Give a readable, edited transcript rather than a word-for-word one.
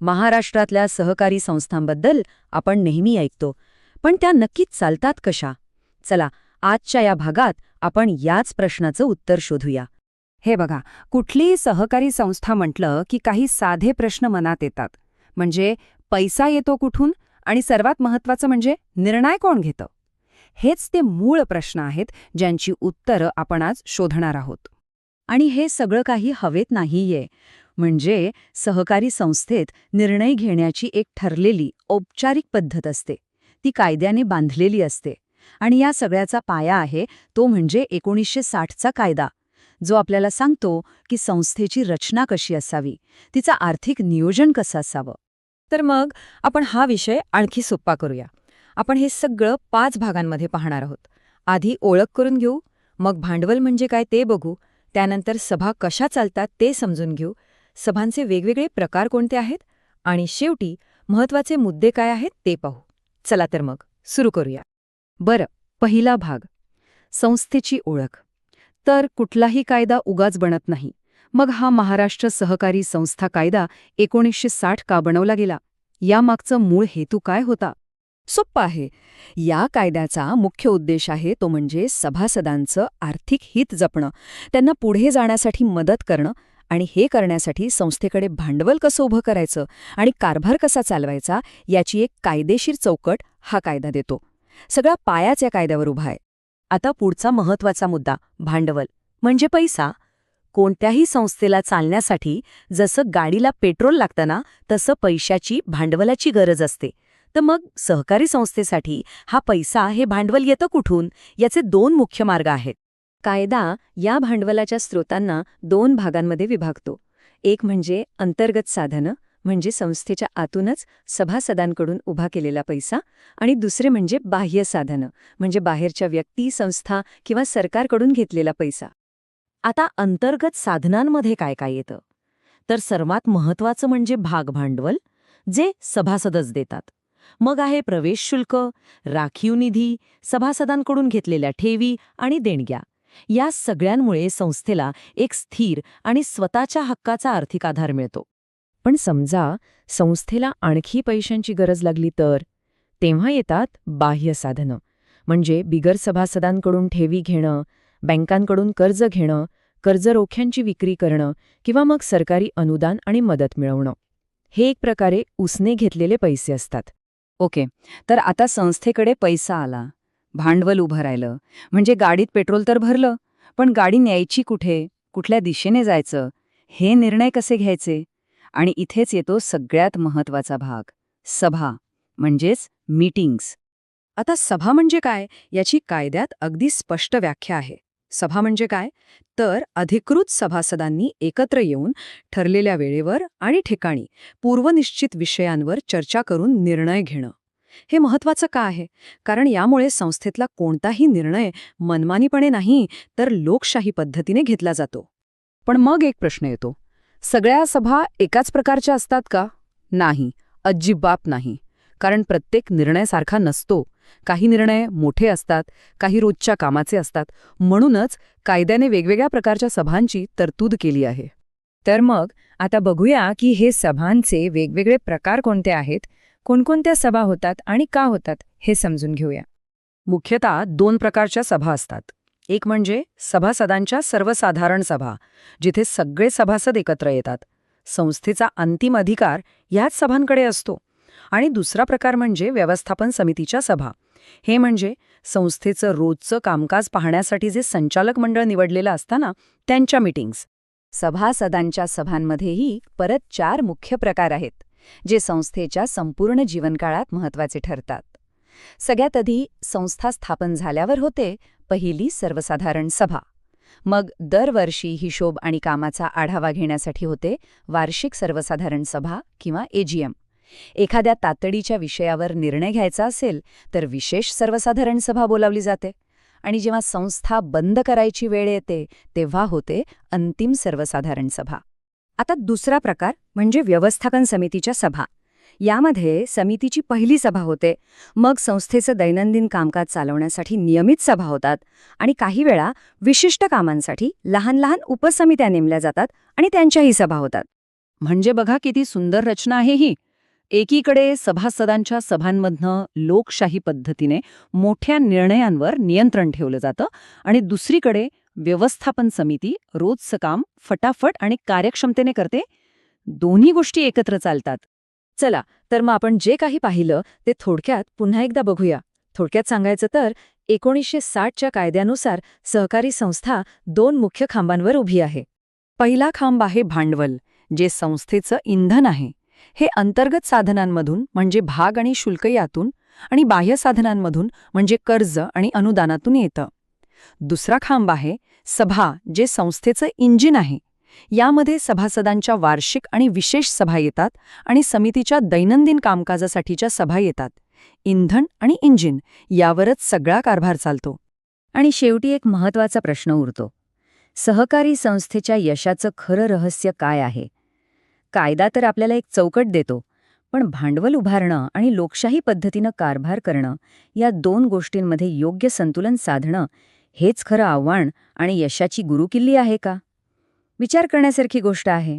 महाराष्ट्रातल्या सहकारी संस्थांबद्दल आपण नेहमी ऐकतो, पण त्या नक्कीच चालतात कशा? चला, आजच्या या भागात आपण याच प्रश्नाचं उत्तर शोधूया. हे बघा, कुठलीही सहकारी संस्था म्हटलं की काही साधे प्रश्न मनात येतात. म्हणजे पैसा येतो कुठून आणि सर्वात महत्त्वाचं म्हणजे निर्णय कोण घेतं? हेच ते मूळ प्रश्न आहेत ज्यांची उत्तरं आपण आज शोधणार आहोत. आणि हे सगळं काही हवेत नाहीये. म्हणजे सहकारी संस्थेत निर्णय घेण्याची एक ठरलेली औपचारिक पद्धत असते. ती कायद्याने बांधलेली असते. आणि या सगळ्याचा पाया आहे तो म्हणजे 1960चा कायदा, जो आपल्याला सांगतो की संस्थेची रचना कशी असावी, तिचं आर्थिक नियोजन कसं असावं. तर मग आपण हा विषय आणखी सोप्पा करूया. आपण हे सगळं 5 भागांमध्ये पाहणार आहोत. आधी ओळख करून घेऊ, मग भांडवल म्हणजे काय ते बघू, त्यानंतर सभा कशा चालतात ते समजून घेऊ, सभांचे वेगवेगळे प्रकार कोणते आहेत, आणि शेवटी महत्त्वाचे मुद्दे काय आहेत ते पाहू. चला तर मग सुरू करूया. बरं, पहिला भाग, संस्थेची ओळख. तर कुठलाही कायदा उगाच बनत नाही. मग हा महाराष्ट्र सहकारी संस्था कायदा 1960 का बनवला गेला? यामागचं मूळ हेतू काय होता? सोप्पं आहे. या कायद्याचा मुख्य उद्देश आहे तो म्हणजे सभासदांचं आर्थिक हित जपणं, त्यांना पुढे जाण्यासाठी मदत करणं, आणि हे करण्यासाठी संस्थेकडे भांडवल कसं उभं करायचं आणि कारभार कसा चालवायचा याची एक कायदेशीर चौकट हा कायदा देतो. सगळा पायाच या कायद्यावर उभा आहे. आता पुढचा महत्त्वाचा मुद्दा, भांडवल म्हणजे पैसा. कोणत्याही संस्थेला चालण्यासाठी जसं गाडीला पेट्रोल लागतं ना, तसं पैशाची, भांडवलाची गरज असते. तर मग सहकारी संस्थेसाठी हा पैसा, हे भांडवल येतं कुठून? याचे 2 मुख्य मार्ग आहेत. कायदा या भांडवलाच्या स्रोतांना 2 भागांमध्ये विभागतो. एक म्हणजे अंतर्गत साधनं, म्हणजे संस्थेच्या आतूनच सभासदांकडून उभा केलेला पैसा, आणि दुसरे म्हणजे बाह्य साधनं, म्हणजे बाहेरच्या व्यक्ती, संस्था किंवा सरकारकडून घेतलेला पैसा. आता अंतर्गत साधनांमध्ये काय काय येतं? तर सर्वात महत्त्वाचं म्हणजे भागभांडवल, जे सभासदच देतात. मग आहे प्रवेश शुल्क, राखीव निधी, सभासदांकडून घेतलेल्या ठेवी आणि देणग्या. या सगळ्यांमुळे संस्थेला एक स्थिर आणि स्वतःच्या हक्काचा आर्थिक आधार मिळतो. पण समजा संस्थेला आणखी पैशांची गरज लागली तर तेव्हा येतात बाह्य साधनं, म्हणजे बिगर सभासदांकडून ठेवी घेणं, बँकांकडून कर्ज घेणं, कर्जरोख्यांची विक्री करणं किंवा मग सरकारी अनुदान आणि मदत मिळवणं. हे एक प्रकारे उसने घेतलेले पैसे असतात. ओके, तर आता संस्थेकडे पैसा आला, भांडवल उभं राहिलं, म्हणजे गाडीत पेट्रोल तर भरलं, पण गाडी न्यायची कुठे, कुठल्या दिशेने जायचं, हे निर्णय कसे घ्यायचे? आणि इथेच येतो सगळ्यात महत्त्वाचा भाग, सभा म्हणजेच मीटिंग्स. आता सभा म्हणजे काय याची कायद्यात अगदी स्पष्ट व्याख्या आहे. सभा म्हणजे काय? तर अधिकृत सभासदांनी एकत्र येऊन ठरलेल्या वेळेवर आणि ठिकाणी पूर्वनिश्चित विषयांवर चर्चा करून निर्णय घेणं. हे महत्त्वाचं का आहे? कारण यामुळे संस्थेतला कोणताही निर्णय मनमानीपणे नाही, तर लोकशाही पद्धतीने घेतला जातो. पण मग एक प्रश्न येतो, सगळ्या सभा एकाच प्रकारच्या असतात का? नाही, अजिबात नाही. कारण प्रत्येक निर्णय सारखा नसतो. काही निर्णय मोठे असतात, काही रोजच्या कामाचे असतात. म्हणूनच कायद्याने वेगवेगळ्या प्रकारच्या सभांची तरतूद केली आहे. तर मग आता बघूया की हे सभांचे वेगवेगळे प्रकार कोणते आहेत, कोणकोणत्या सभा होतात आणि का होतात हे समजून घेऊया. मुख्यतः 2 प्रकारच्या सभा असतात. एक म्हणजे सभासदांच्या सर्वसाधारण सभा, जिथे सगळे सभासद एकत्र येतात. संस्थेचा अंतिम अधिकार ह्याच सभांकडे असतो. आणि दुसरा प्रकार म्हणजे व्यवस्थापन समितीच्या सभा. हे म्हणजे संस्थेचं रोजचं कामकाज पाहण्यासाठी जे संचालक मंडळ निवडलेलं असतं ना, त्यांच्या मीटिंग्स. सभासदांच्या सभांमध्येही परत 4 मुख्य प्रकार आहेत, जे संस्थेच्या संपूर्ण जीवनकाळात महत्त्वाचे ठरतात. सगळ्यात आधी संस्था स्थापन झाल्यावर होते पहिली सर्वसाधारण सभा. मग दरवर्षी हिशोब आणि कामाचा आढावा घेण्यासाठी होते वार्षिक सर्वसाधारण सभा किंवा एजीएम. एखाद्या तातडीच्या विषयावर निर्णय घ्यायचा असेल तर विशेष सर्वसाधारण सभा बोलावली जाते. आणि जेव्हा संस्था बंद करायची वेळ येते तेव्हा होते अंतिम सर्वसाधारण सभा. आता दुसरा प्रकार म्हणजे व्यवस्थापन समितीच्या सभा. यामध्ये समितीची पहिली सभा होते, मग संस्थेचं दैनंदिन कामकाज चालवण्यासाठी नियमित सभा होतात, आणि काही वेळा विशिष्ट कामांसाठी लहान लहान उपसमित्या नेमल्या जातात आणि त्यांच्याही सभा होतात. म्हणजे बघा किती सुंदर रचना आहे ही. एकीकडे सभासदांच्या सभांमधनं लोकशाही पद्धतीने मोठ्या निर्णयांवर नियंत्रण ठेवलं जातं आणि दुसरीकडे व्यवस्थापन समिती रोजचं काम फटाफट आणि कार्यक्षमतेने करते. दोन्ही गोष्टी एकत्र चालतात. चला, तर मग आपण जे काही पाहिलं ते थोडक्यात पुन्हा एकदा बघूया. थोडक्यात सांगायचं तर 1960च्या कायद्यानुसार सहकारी संस्था 2 मुख्य खांबांवर उभी आहे. पहिला खांब आहे भांडवल, जे संस्थेचं इंधन आहे. हे अंतर्गत साधनांमधून म्हणजे भाग आणि शुल्क यातून आणि बाह्य साधनांमधून म्हणजे कर्ज आणि अनुदानातून येतं. दुसरा खांब आहे सभा, जे संस्थेचं इंजिन आहे. यामध्ये सभासदांच्या वार्षिक आणि विशेष सभा येतात आणि समितीच्या दैनंदिन कामकाजासाठीच्या सभा येतात. इंधन आणि इंजिन यावरच सगळा कारभार चालतो. आणि शेवटी एक महत्त्वाचा प्रश्न उरतो. सहकारी संस्थेच्या यशाचं खरं रहस्य काय आहे? कायदा तर आपल्याला एक चौकट देतो, पण भांडवल उभारणं आणि लोकशाही पद्धतीनं कारभार करणं या 2 गोष्टींमध्ये योग्य संतुलन साधणं हेच खरं आव्हान आणि यशाची गुरुकिल्ली आहे का? विचार करण्यासारखी गोष्ट आहे.